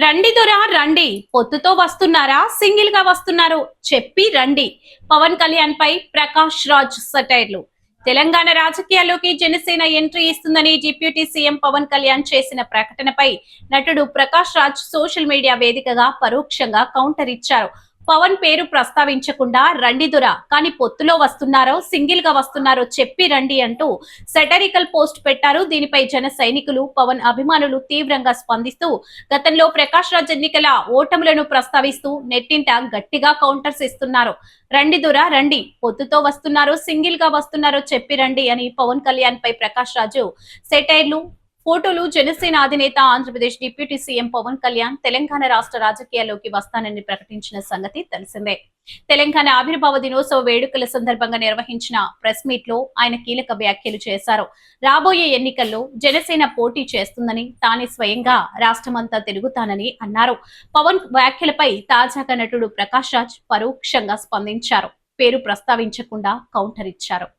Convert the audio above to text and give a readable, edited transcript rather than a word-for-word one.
రండి దొరా రండి, పొత్తుతో వస్తున్నారా సింగిల్ గా వస్తున్నారో చెప్పి రండి. పవన్ కళ్యాణ్ పై ప్రకాష్ రాజ్ సెటైర్లు. తెలంగాణ రాజకీయాల్లోకి జనసేన ఎంట్రీ ఇస్తుందని డిప్యూటీ సీఎం పవన్ కళ్యాణ్ చేసిన ప్రకటనపై నటుడు ప్రకాష్ రాజ్ సోషల్ మీడియా వేదికగా పరోక్షంగా కౌంటర్ ఇచ్చారు. పవన్ పేరు ప్రస్తావించకుండా రండి దొర, కానీ పొత్తులో వస్తున్నారో సింగిల్ గా వస్తున్నారో చెప్పి రండి అంటూ సెటరికల్ పోస్ట్ పెట్టారు. దీనిపై జన సైనికులు, పవన్ అభిమానులు తీవ్రంగా స్పందిస్తూ గతంలో ప్రకాష్ రాజ్ ఎన్నికల ఓటములను ప్రస్తావిస్తూ నెట్టింట గట్టిగా కౌంటర్స్ ఇస్తున్నారు. రండి దొర రండి, పొత్తుతో వస్తున్నారో సింగిల్ గా వస్తున్నారో చెప్పి రండి అని పవన్ కళ్యాణ్ పై ప్రకాష్ రాజు సెటైర్లు, ఫోటోలు. జనసేన అధినేత, ఆంధ్రప్రదేశ్ డిప్యూటీ సీఎం పవన్ కళ్యాణ్ తెలంగాణ రాష్ట్ర రాజకీయాల్లోకి వస్తానని ప్రకటించిన సంగతి తెలిసిందే. తెలంగాణ ఆవిర్భావ దినోత్సవ వేడుకల సందర్భంగా నిర్వహించిన ప్రెస్ మీట్ లో ఆయన కీలక వ్యాఖ్యలు చేశారు. రాబోయే ఎన్నికల్లో జనసేన పోటీ చేస్తుందని, తానే స్వయంగా రాష్ట్రమంతా తిరుగుతానని అన్నారు. పవన్ వ్యాఖ్యలపై తాజాగా నటుడు ప్రకాష్ రాజ్ పరోక్షంగా స్పందించారు. పేరు ప్రస్తావించకుండా కౌంటర్ ఇచ్చారు.